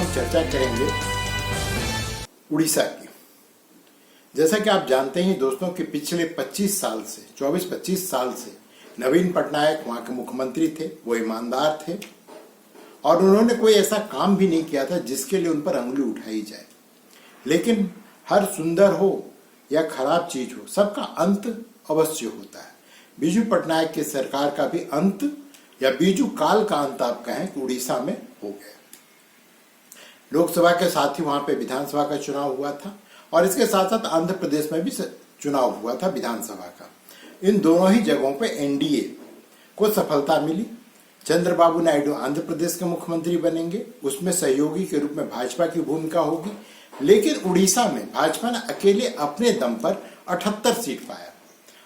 हम चर्चा करेंगे उड़ीसा की। जैसा कि आप जानते हैं दोस्तों कि पिछले 25 साल से 24-25 साल से नवीन पटनायक वहां के मुख्यमंत्री थे। वो ईमानदार थे और उन्होंने कोई ऐसा काम भी नहीं किया था जिसके लिए उन पर अंगुली उठाई जाए। लेकिन हर सुंदर हो या खराब चीज हो, सबका अंत अवश्य होता है। बीजू पटनायक की सरकार का भी अंत या बीजू काल का अंत आप कहें कि उड़ीसा में हो गया। लोकसभा के साथ ही वहां पे विधानसभा का चुनाव हुआ था और इसके साथ साथ आंध्र प्रदेश में भी चुनाव हुआ था विधानसभा का। इन दोनों ही जगहों पे एनडीए को सफलता मिली। चंद्रबाबू नायडू आंध्र प्रदेश के मुख्यमंत्री बनेंगे, उसमें सहयोगी के रूप में भाजपा की भूमिका होगी। लेकिन उड़ीसा में भाजपा ने अकेले अपने दम पर 78 सीट पाया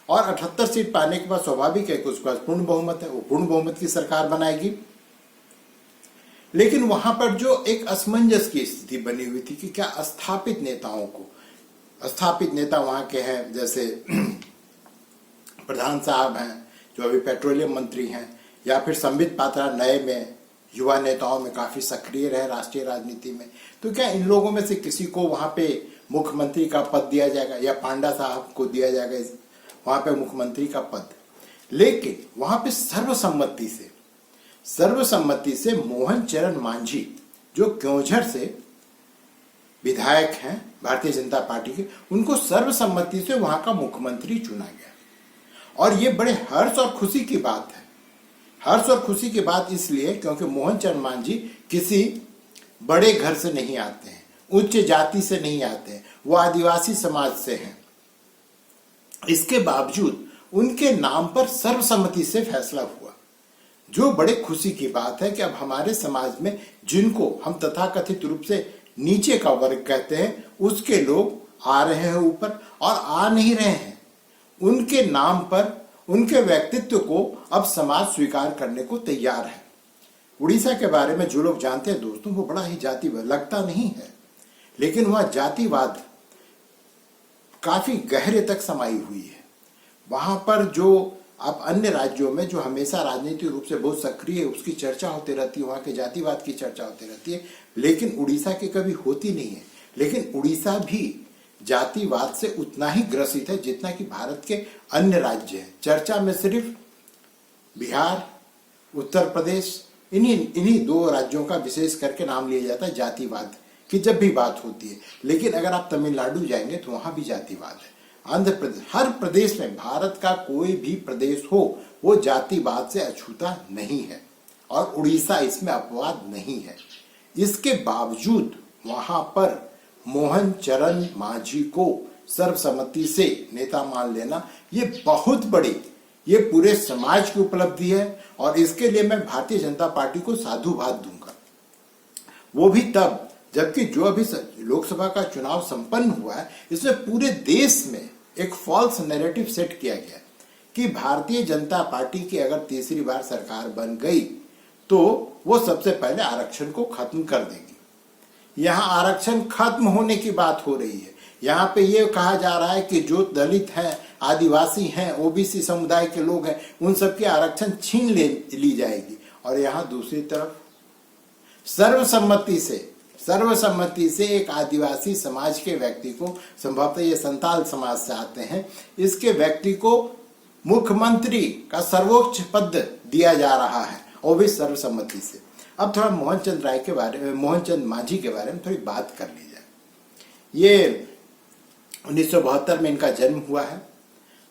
और 78 सीट पाने के बाद स्वाभाविक है कि उसके पास पूर्ण बहुमत है, वो पूर्ण बहुमत की सरकार बनाएगी। लेकिन वहां पर जो एक असमंजस की स्थिति बनी हुई थी कि क्या स्थापित नेताओं को, स्थापित नेता वहां के हैं जैसे प्रधान साहब हैं जो अभी पेट्रोलियम मंत्री हैं, या फिर संबित पात्रा नए में युवा नेताओं में काफी सक्रिय रहे राष्ट्रीय राजनीति में, तो क्या इन लोगों में से किसी को वहां पे मुख्यमंत्री का पद दिया जाएगा या पांडा साहब को दिया जाएगा वहां पे मुख्यमंत्री का पद। लेकिन वहां पे सर्वसम्मति से मोहन चरण मांझी जो क्योंझर से विधायक हैं भारतीय जनता पार्टी के, उनको सर्वसम्मति से वहां का मुख्यमंत्री चुना गया। और ये बड़े हर्ष और खुशी की बात है। हर्ष और खुशी की बात इसलिए क्योंकि मोहन चरण मांझी किसी बड़े घर से नहीं आते हैं, उच्च जाति से नहीं आते हैं, वो आदिवासी समाज से हैं। इसके बावजूद उनके नाम पर सर्वसम्मति से फैसला हुआ, जो बड़े खुशी की बात है कि अब हमारे समाज में जिनको हम तथाकथित रूप से नीचे का वर्ग कहते हैं, उसके लोग आ रहे हैं ऊपर और आ नहीं रहे हैं। उनके नाम पर, उनके व्यक्तित्व को अब समाज स्वीकार करने को तैयार है। उड़ीसा के बारे में जो लोग जानते हैं दोस्तों, वो बड़ा ही जातिवाद लगता नहीं है, लेकिन वह जातिवाद काफी गहरे तक समाई हुई है। वहां पर जो आप अन्य राज्यों में जो हमेशा राजनीतिक रूप से बहुत सक्रिय है, उसकी चर्चा होती रहती है, वहां के जातिवाद की चर्चा होती रहती है, लेकिन उड़ीसा की कभी होती नहीं है। लेकिन उड़ीसा भी जातिवाद से उतना ही ग्रसित है जितना कि भारत के अन्य राज्य हैं। चर्चा में सिर्फ बिहार, उत्तर प्रदेश, इन्हीं दो राज्यों का विशेष करके नाम लिया जाता है जातिवाद की जब भी बात होती है। लेकिन अगर आप तमिलनाडु जाएंगे तो वहां भी जातिवाद है। आंध्र प्रदेश, हर प्रदेश में, भारत का कोई भी प्रदेश हो, वो जातिवाद से अछूता नहीं है और उड़ीसा इसमें अपवाद नहीं है। इसके बावजूद वहां पर मोहन चरण मांझी को सर्वसम्मति से नेता मान लेना, ये बहुत बड़ी, ये पूरे समाज की उपलब्धि है और इसके लिए मैं भारतीय जनता पार्टी को साधुवाद दूंगा। वो भी तब जबकि जो अभी लोकसभा का चुनाव संपन्न हुआ है, इसमें पूरे देश में एक फॉल्स नैरेटिव सेट किया गया कि भारतीय जनता पार्टी की अगर तीसरी बार सरकार बन गई तो वो सबसे पहले आरक्षण को खत्म कर देगी। यहाँ आरक्षण खत्म होने की बात हो रही है। यहाँ पे ये कहा जा रहा है कि जो दलित हैं, आदिवासी हैं, ओबीसी समुदाय के लोग हैं, उन सबके आरक्षण छीन ली जाएगी। और यहाँ दूसरी तरफ सर्वसम्मति से एक आदिवासी समाज के व्यक्ति को, संभवतः ये संताल समाज से आते हैं, इसके व्यक्ति को मुख्यमंत्री का सर्वोच्च पद दिया जा रहा है, वो भी सर्वसम्मति से। अब थोड़ा मोहन चंद मांझी के बारे में थोड़ी बात कर ली जाए। ये 1972 में इनका जन्म हुआ है।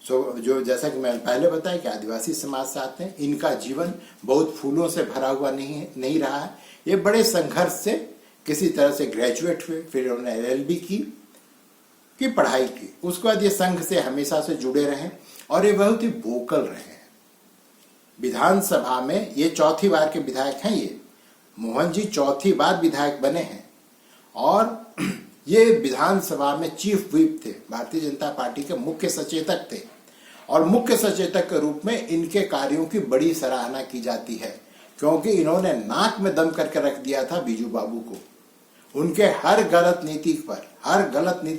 जो जैसा कि मैंने पहले बताया कि आदिवासी समाज से आते हैं। इनका जीवन बहुत फूलों से भरा हुआ नहीं रहा है। ये बड़े संघर्ष से किसी तरह से ग्रेजुएट हुए, फिर उन्होंने LLB की पढ़ाई की। उसके बाद ये संघ से हमेशा से जुड़े रहे और ये बहुत ही वोकल रहे। विधानसभा में ये चौथी बार के विधायक हैं। ये मोहन जी चौथी बार विधायक बने हैं और ये विधानसभा में चीफ व्हिप थे, भारतीय जनता पार्टी के मुख्य सचेतक थे और मुख्य सचेतक के रूप में इनके कार्यों की बड़ी सराहना की जाती है, क्योंकि इन्होंने नाक में दम करके रख दिया था बीजू बाबू को। उनके हर गलत नीति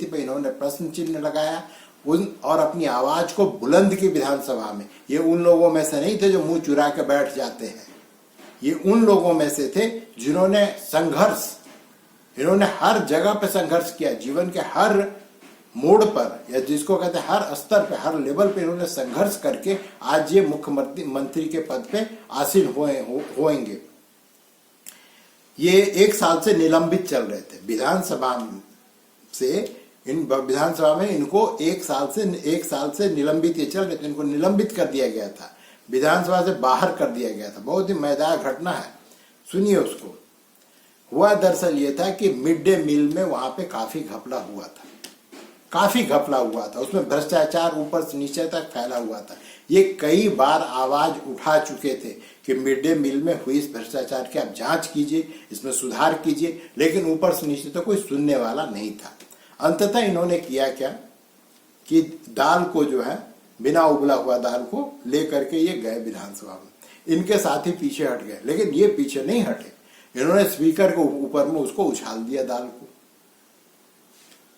पर इन्होंने प्रश्न चिन्ह लगाया और अपनी आवाज को बुलंद की विधानसभा में। ये उन लोगों में से नहीं थे जो मुंह चुरा के बैठ जाते हैं। ये उन लोगों में से थे जिन्होंने संघर्ष इन्होंने हर जगह पे संघर्ष किया, जीवन के हर मोड़ पर, या जिसको कहते हैं हर स्तर पे, हर लेवल पे इन्होंने संघर्ष करके आज ये मुख्यमंत्री के पद पे आसीन होंगे। ये 1 साल से निलंबित चल रहे थे विधानसभा में। इनको 1 साल से निलंबित ये चल रहे थे, इनको निलंबित कर दिया गया था, विधानसभा से बाहर कर दिया गया था। बहुत ही मजेदार घटना है, सुनिए उसको। हुआ दरअसल ये था कि मिड डे मील में वहां पे काफी घपला हुआ था, उसमें भ्रष्टाचार ऊपर से नीचे तक फैला हुआ था। ये कई बार आवाज उठा चुके थे कि मिड डे मील में हुई इस भ्रष्टाचार की आप जांच कीजिए, इसमें सुधार कीजिए, लेकिन ऊपर से नीचे तो कोई सुनने वाला नहीं था। अंततः इन्होंने किया क्या कि दाल को जो है, बिना उबला हुआ दाल को लेकर के ये गए विधानसभा में। इनके साथी पीछे हट गए, लेकिन ये पीछे नहीं हटे, इन्होंने स्पीकर के ऊपर में उसको उछाल दिया दाल को।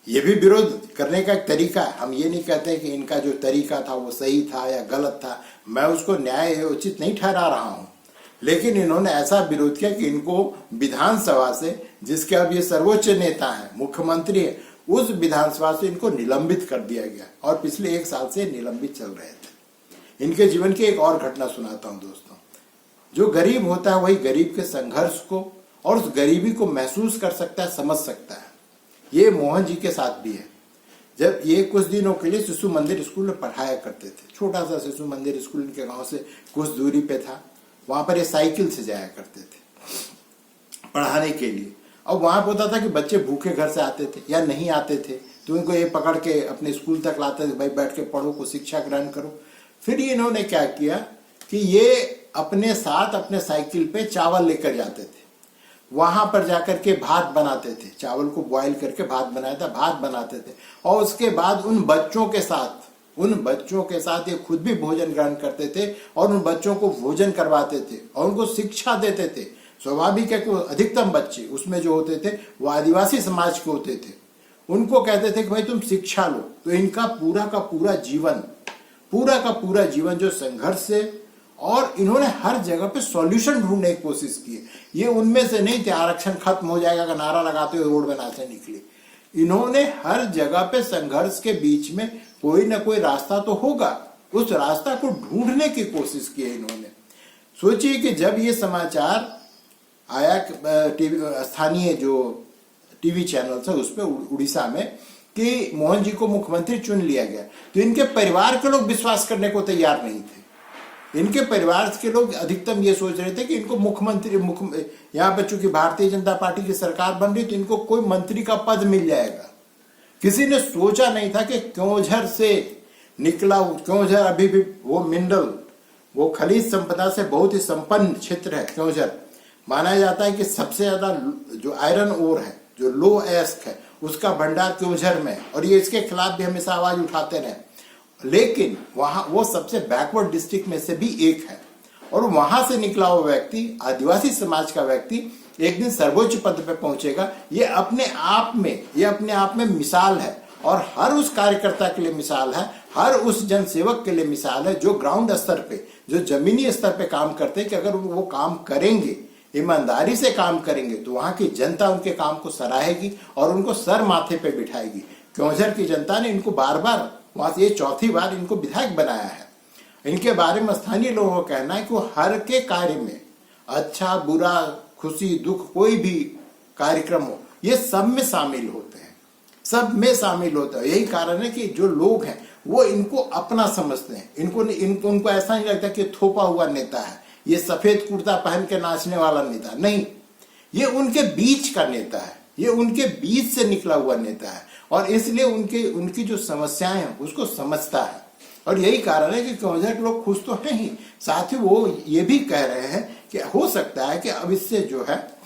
ये भी विरोध करने का एक तरीका है। हम ये नहीं कहते कि इनका जो तरीका था वो सही था या गलत था, मैं उसको न्याय उचित नहीं ठहरा रहा हूं, लेकिन इन्होंने ऐसा विरोध किया कि इनको विधानसभा से, जिसके अब ये सर्वोच्च नेता है, मुख्यमंत्री है, उस विधानसभा से इनको निलंबित कर दिया गया और पिछले 1 साल से निलंबित चल रहे थे। इनके जीवन की एक और घटना सुनाता हूं दोस्तों। जो गरीब होता है वही गरीब के संघर्ष को और उस गरीबी को महसूस कर सकता है, समझ सकता है। ये मोहन जी के साथ भी है। जब ये कुछ दिनों के लिए शिशु मंदिर स्कूल में पढ़ाया करते थे, छोटा सा शिशु मंदिर स्कूल इनके गांव से कुछ दूरी पे था, वहां पर ये साइकिल से जाया करते थे पढ़ाने के लिए। और वहां पर होता था कि बच्चे भूखे घर से आते थे या नहीं आते थे, तो उनको ये पकड़ के अपने स्कूल तक लाते थे, भाई बैठ के पढ़ो, को शिक्षा ग्रहण करो। फिर इन्होंने क्या किया कि ये अपने साथ अपने साइकिल पे चावल लेकर जाते थे, वहां पर जाकर के भात बनाते थे, चावल को बॉईल करके भात बनाते थे, और उसके बाद उन बच्चों के साथ ये खुद भी भोजन ग्रहण करते थे और उन बच्चों को भोजन करवाते थे और उनको शिक्षा देते थे। स्वाभाविक है कि अधिकतम बच्चे उसमें जो होते थे वो आदिवासी समाज के होते थे। उनको कहते थे कि भाई तुम शिक्षा लो। तो इनका पूरा का पूरा जीवन जो संघर्ष से, और इन्होंने हर जगह पे सॉल्यूशन ढूंढने की कोशिश की है। ये उनमें से नहीं थे आरक्षण खत्म हो जाएगा का नारा लगाते हुए रोड में नाचने निकले। इन्होंने हर जगह पे संघर्ष के बीच में कोई ना कोई रास्ता तो होगा, उस रास्ता को ढूंढने की कोशिश की है इन्होंने। सोचिए कि जब ये समाचार आया स्थानीय जो टीवी चैनल है उस पर उड़ीसा में कि मोहन जी को मुख्यमंत्री चुन लिया गया, तो इनके परिवार के लोग विश्वास करने को तैयार नहीं थे। इनके परिवार के लोग अधिकतम ये सोच रहे थे कि इनको मुख्यमंत्री, यहाँ पर चूंकि भारतीय जनता पार्टी की सरकार बन रही तो इनको कोई मंत्री का पद मिल जाएगा। किसी ने सोचा नहीं था कि क्योंझर से निकला, क्योंझर अभी भी वो मिनरल, वो खनिज संपदा से बहुत ही संपन्न क्षेत्र है क्योंझर। माना जाता है कि सबसे ज्यादा जो आयरन ओर है, जो लो एस्क है, उसका भंडार क्योंझर में है, और ये इसके खिलाफ भी हमेशा आवाज उठाते रहे। लेकिन वहां वो सबसे बैकवर्ड डिस्ट्रिक्ट में से भी एक है, और वहां से निकला हुआ व्यक्ति, आदिवासी समाज का व्यक्ति, एक दिन सर्वोच्च पद पे पहुंचेगा। ये अपने आप में मिसाल है, और हर उस कार्यकर्ता के लिए मिसाल है, हर उस जनसेवक के लिए मिसाल है जो ग्राउंड स्तर पे, जो जमीनी स्तर पे काम करते हैं, कि अगर वो काम करेंगे, ईमानदारी से काम करेंगे, तो वहां की जनता उनके काम को सराहेगी और उनको सर माथे पे बिठाएगी। क्योंझर की जनता ने इनको बार बार, वहां से ये 4थी बार इनको विधायक बनाया है। इनके बारे में स्थानीय लोगों का कहना है कि वो हर के कार्य में, अच्छा बुरा, खुशी दुख, कोई भी कार्यक्रम हो, ये सब में शामिल होते हैं। यही कारण है कि जो लोग हैं वो इनको अपना समझते हैं। उनको ऐसा नहीं लगता कि थोपा हुआ नेता है, ये सफेद कुर्ता पहन के नाचने वाला नेता नहीं, ये उनके बीच का नेता है, ये उनके बीच से निकला हुआ नेता है, और इसलिए उनकी जो समस्याएं हैं उसको समझता है। और यही कारण है कि क्योंझर के लोग खुश तो हैं ही, साथ ही वो ये भी कह रहे हैं कि हो सकता है कि अब इससे जो है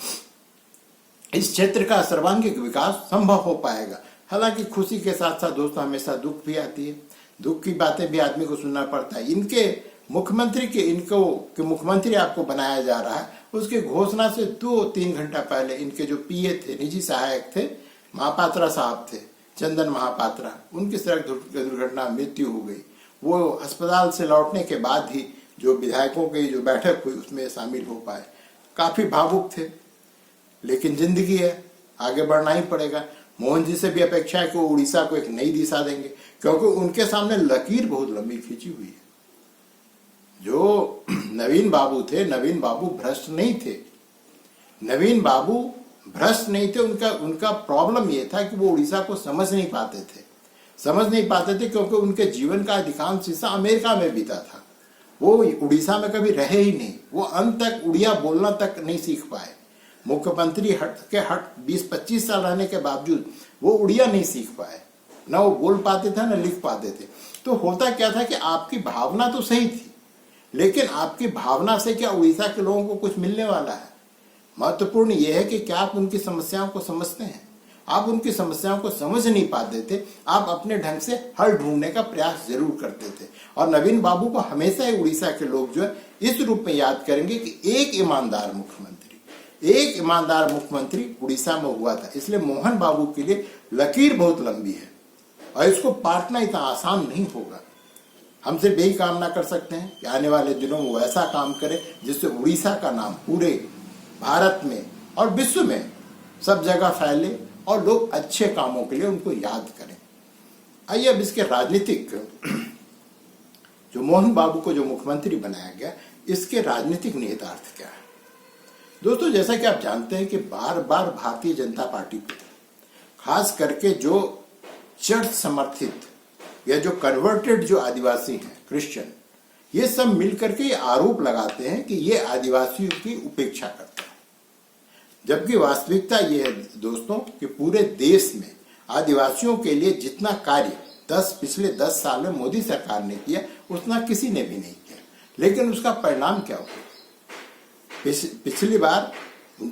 इस क्षेत्र का सर्वांगीण विकास संभव हो पाएगा। हालांकि खुशी के साथ साथ दोस्तों हमेशा दुख भी आती है, दुख की बातें भी आदमी को सुनना पड़ता है। इनके मुख्यमंत्री आपको बनाया जा रहा है, उसकी घोषणा से 2-3 घंटा पहले इनके जो पीए थे, निजी सहायक थे, महापात्रा साहब थे, चंदन महापात्रा, उनकी सड़क दुर्घटना मृत्यु हो गई। वो अस्पताल से लौटने के बाद ही जो विधायकों की जो बैठक हुई उसमें शामिल हो पाए। काफी भावुक थे, लेकिन जिंदगी है, आगे बढ़ना ही पड़ेगा। मोहन जी से भी अपेक्षा है कि वो उड़ीसा को एक नई दिशा देंगे, क्योंकि उनके सामने लकीर बहुत लंबी खींची हुई है। जो नवीन बाबू थे, नवीन बाबू भ्रष्ट नहीं थे, नवीन बाबू भ्रष्ट नहीं थे। उनका प्रॉब्लम ये था कि वो उड़ीसा को समझ नहीं पाते थे क्योंकि उनके जीवन का अधिकांश हिस्सा अमेरिका में बीता था। वो उड़ीसा में कभी रहे ही नहीं, वो अंत तक उड़िया बोलना तक नहीं सीख पाए। मुख्यमंत्री हट 20-25 साल रहने के बावजूद वो उड़िया नहीं सीख पाए, ना वो बोल पाते थे ना लिख पाते थे। तो होता क्या था कि आपकी भावना तो सही थी, लेकिन आपकी भावना से क्या उड़ीसा के लोगों को कुछ मिलने वाला है? महत्वपूर्ण यह है कि क्या आप उनकी समस्याओं को समझते हैं? आप उनकी समस्याओं को समझ नहीं पाते थे, आप अपने ढंग से हल ढूंढने का प्रयास जरूर करते थे। और नवीन बाबू को हमेशा ही उड़ीसा के लोग जो है इस रूप में याद करेंगे कि एक ईमानदार मुख्यमंत्री उड़ीसा में हुआ था। इसलिए मोहन बाबू के लिए लकीर बहुत लंबी है और इसको पाटना इतना आसान नहीं होगा। हम सिर्फ यही कामना कर सकते हैं कि आने वाले दिनों में वो ऐसा काम करे जिससे उड़ीसा का नाम पूरे भारत में और विश्व में सब जगह फैले और लोग अच्छे कामों के लिए उनको याद करें। आइए अब इसके राजनीतिक, जो मोहन बाबू को जो मुख्यमंत्री बनाया गया, इसके राजनीतिक निहितार्थ क्या है? दोस्तों, जैसा कि आप जानते हैं कि बार बार भारतीय जनता पार्टी पे, खास करके जो चर्च समर्थित या जो कन्वर्टेड जो आदिवासी हैं, क्रिश्चियन, ये सब मिलकर के ये आरोप लगाते हैं कि ये आदिवासियों की उपेक्षा करते हैं। जबकि वास्तविकता ये है दोस्तों कि पूरे देश में आदिवासियों के लिए जितना कार्य पिछले 10 साल में मोदी सरकार ने किया, उतना किसी ने भी नहीं किया। लेकिन उसका परिणाम क्या हुआ? पिछली बार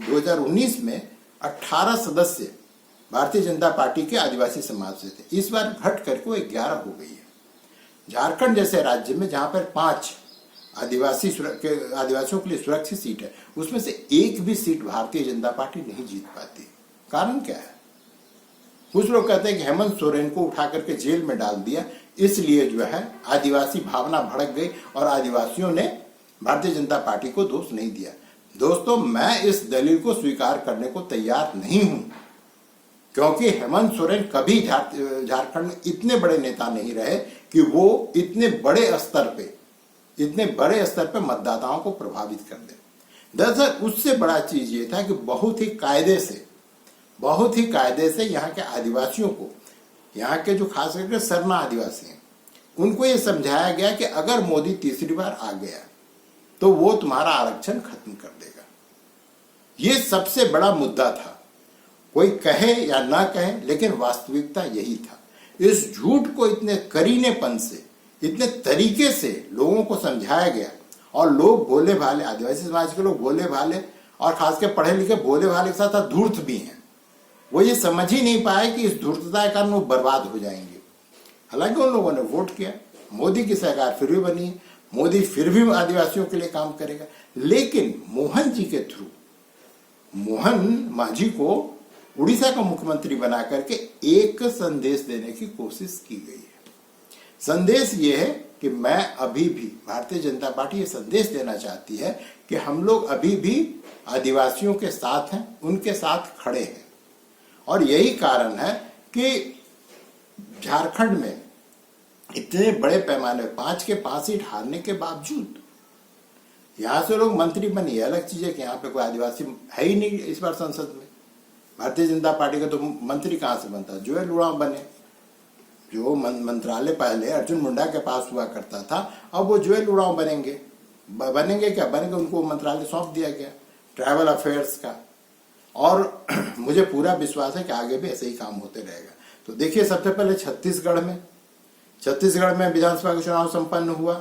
2019 में 18 सदस्य भारतीय जनता पार्टी के आदिवासी समाज से थे, इस बार घट करके वो 11 हो गई है। झारखंड जैसे राज्य में जहां पर 5 आदिवासियों के लिए सुरक्षित सीट है, उसमें से एक भी सीट भारतीय जनता पार्टी नहीं जीत पाती। कारण क्या है? कुछ लोग कहते हैं कि हेमंत सोरेन को उठा करके जेल में डाल दिया, इसलिए जो है आदिवासी भावना भड़क गई और आदिवासियों ने भारतीय जनता पार्टी को दोष नहीं दिया। दोस्तों, मैं इस दलील को स्वीकार करने को तैयार नहीं हूं, क्योंकि हेमंत सोरेन कभी झारखंड में इतने बड़े नेता नहीं रहे कि वो इतने बड़े स्तर पे मतदाताओं को प्रभावित कर दे। दरअसल उससे बड़ा चीज ये था कि बहुत ही कायदे से यहाँ के आदिवासियों को, यहाँ के जो खास करके सरना आदिवासी हैं, उनको ये समझाया गया कि अगर मोदी तीसरी बार आ गया तो वो तुम्हारा आरक्षण खत्म कर देगा। ये सबसे बड़ा मुद्दा था, कोई कहे या ना कहे, लेकिन वास्तविकता यही था। इस झूठ को इतने करीनेपन से, इतने तरीके से लोगों को समझाया गया और लोग भोले भाले, आदिवासी समाज के लोग भोले भाले और खासकर पढ़े लिखे भोले भाले के साथ धूर्त भी हैं। वो ये समझ ही नहीं पाए कि इस धूर्तता के कारण वो बर्बाद हो जाएंगे। हालांकि उन लोगों ने वोट किया, मोदी की सरकार फिर भी बनी है, मोदी फिर भी आदिवासियों के लिए काम करेगा। लेकिन मोहन जी के थ्रू मोहन मांझी को उड़ीसा का मुख्यमंत्री बना करके एक संदेश देने की कोशिश की गई है। संदेश ये है कि मैं अभी भी, भारतीय जनता पार्टी ये संदेश देना चाहती है कि हम लोग अभी भी आदिवासियों के साथ हैं, उनके साथ खड़े हैं। और यही कारण है कि झारखंड में इतने बड़े पैमाने 5 के 5 सीट हारने के बावजूद यहां से लोग मंत्री बने। यह अलग चीज है कि यहाँ पे कोई आदिवासी है ही नहीं इस बार संसद में। भारतीय जनता पार्टी का तो मंत्री कहां से बनता? जुएल उरांव बने। जो मंत्रालय पहले अर्जुन मुंडा के पास हुआ करता था, अब वो जुएल उरांव बनेंगे क्या बनेंगे? उनको मंत्रालय सौंप दिया गया ट्राइबल अफेयर्स का। और मुझे पूरा विश्वास है कि आगे भी ऐसे ही काम होते रहेगा। तो देखिए, सबसे पहले छत्तीसगढ़ में विधानसभा का चुनाव संपन्न हुआ।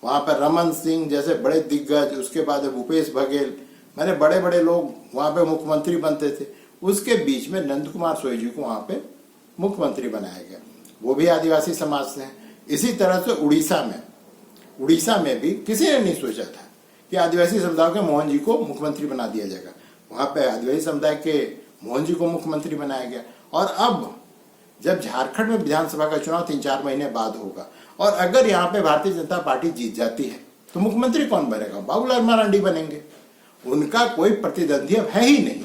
वहां पर रमन सिंह जैसे बड़े दिग्गज, उसके बाद भूपेश बघेल, मैंने बड़े बड़े लोग वहां पे मुख्यमंत्री बनते थे। उसके बीच में नंद कुमार सोई जी को वहां पे मुख्यमंत्री बनाया गया, वो भी आदिवासी समाज से हैं। इसी तरह से उड़ीसा में भी किसी ने नहीं सोचा था कि आदिवासी समुदाय के मोहन जी को मुख्यमंत्री बना दिया जाएगा। वहां पे आदिवासी समुदाय के मोहन जी को मुख्यमंत्री बनाया गया। और अब जब झारखंड में विधानसभा का चुनाव 3-4 महीने बाद होगा और अगर यहाँ पे भारतीय जनता पार्टी जीत जाती है तो मुख्यमंत्री कौन बनेगा? बाबूलाल मरांडी बनेंगे। उनका कोई प्रतिद्वंदी अब है ही नहीं।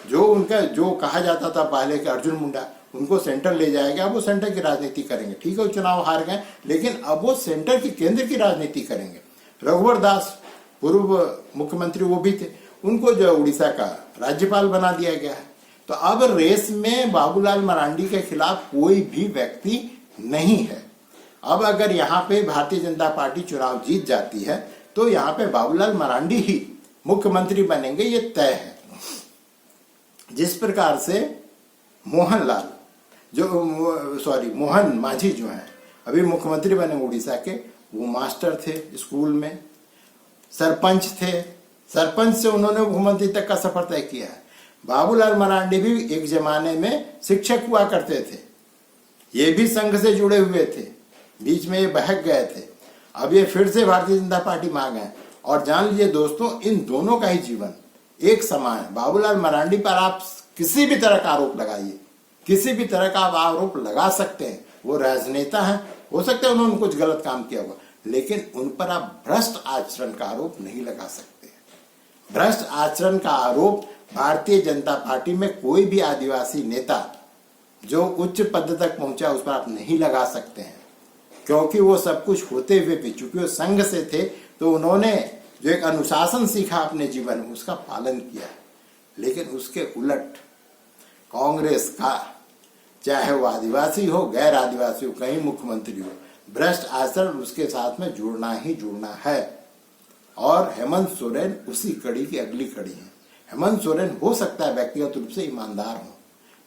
जो उनका जो कहा जाता था पहले कि अर्जुन मुंडा उनको सेंटर ले जाएगा, अब वो सेंटर की राजनीति करेंगे। ठीक है, वो चुनाव हार गए, लेकिन अब वो सेंटर की केंद्र की राजनीति करेंगे। रघुवर दास पूर्व मुख्यमंत्री वो भी थे, उनको जो उड़ीसा का राज्यपाल बना दिया गया है। तो अब रेस में बाबूलाल मरांडी के खिलाफ कोई भी व्यक्ति नहीं है। अब अगर यहाँ पे भारतीय जनता पार्टी चुनाव जीत जाती है तो यहाँ पे बाबूलाल मरांडी ही मुख्यमंत्री बनेंगे, ये तय है। जिस प्रकार से मोहन मांझी जो हैं अभी मुख्यमंत्री बने उड़ीसा के, वो मास्टर थे स्कूल में, सरपंच थे, सरपंच से उन्होंने मुख्यमंत्री तक का सफर तय किया है। बाबूलाल मरांडी भी एक जमाने में शिक्षक हुआ करते थे, ये भी संघ से जुड़े हुए थे, बीच में ये बहक गए थे, अब ये फिर से भारतीय जनता पार्टी में आ गए। और जान लीजिए दोस्तों, इन दोनों का ही जीवन एक समान है। बाबूलाल मरांडी पर आप किसी भी तरह का आरोप लगाइए, किसी भी तरह का आप आरोप लगा सकते हैं, वो राजनेता हैं, हो सकता है उन्होंने कुछ गलत काम किया होगा, लेकिन उन पर आप भ्रष्ट आचरण का आरोप नहीं लगा सकते। भ्रष्ट आचरण का आरोप भारतीय जनता पार्टी में कोई भी आदिवासी नेता जो उच्च पद तक पहुंचा उस पर आप नहीं लगा सकते हैं, क्योंकि वो सब कुछ होते हुए भी, चूंकि वो संघ से थे तो उन्होंने जो एक अनुशासन सीखा अपने जीवन में उसका पालन किया। लेकिन उसके उलट कांग्रेस का, चाहे वो आदिवासी हो गैर आदिवासी हो, कहीं मुख्यमंत्री हो, भ्रष्ट आचरण उसके साथ में जुड़ना ही जुड़ना है। और हेमंत सोरेन उसी कड़ी की अगली कड़ी है। हेमंत सोरेन हो सकता है व्यक्तिगत रूप से ईमानदार हो,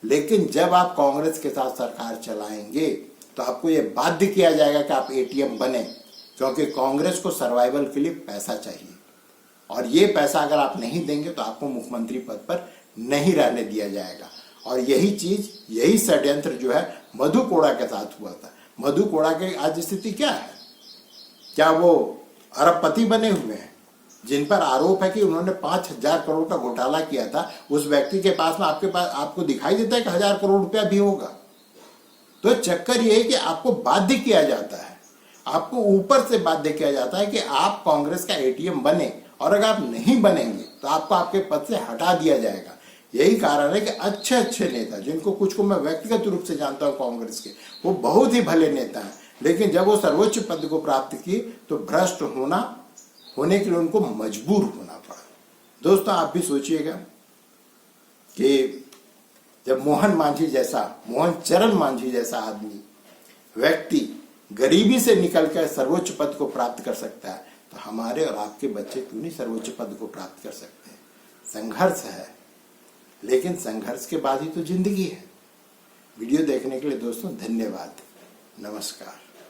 लेकिन जब आप कांग्रेस के साथ सरकार चलाएंगे तो आपको ये बाध्य किया जाएगा कि आप एटीएम बने, क्योंकि कांग्रेस को सर्वाइवल के लिए पैसा चाहिए, और ये पैसा अगर आप नहीं देंगे तो आपको मुख्यमंत्री पद पर नहीं रहने दिया जाएगा। और यही चीज, यही षड्यंत्र जो है मधु कोड़ा के साथ हुआ था। मधु कोड़ा की आज स्थिति क्या है? क्या वो अरबपति बने हुए हैं, जिन पर आरोप है कि उन्होंने 5,000 करोड़ का घोटाला किया था? उस व्यक्ति के पास में आपको दिखाई देता है कि 1,000 करोड़ रुपया भी होगा? तो चक्कर ये है कि आपको बाध्य किया जाता है, आपको ऊपर से बाध्य किया जाता है कि आप कांग्रेस का एटीएम बने, और अगर आप नहीं बनेंगे तो आपको आपके पद से हटा दिया जाएगा। यही कारण है कि अच्छे अच्छे नेता, जिनको कुछ को मैं व्यक्तिगत रूप से जानता हूं कांग्रेस के, वो बहुत ही भले नेता हैं, लेकिन जब वो सर्वोच्च पद को प्राप्त किए तो भ्रष्ट होने के लिए उनको मजबूर होना पड़ा। दोस्तों, आप भी सोचिएगा कि जब मोहन चरण मांझी जैसा आदमी, व्यक्ति गरीबी से निकलकर सर्वोच्च पद को प्राप्त कर सकता है, तो हमारे और आपके बच्चे क्यों नहीं सर्वोच्च पद को प्राप्त कर सकते हैं? संघर्ष है, लेकिन संघर्ष के बाद ही तो जिंदगी है। वीडियो देखने के लिए दोस्तों धन्यवाद। नमस्कार।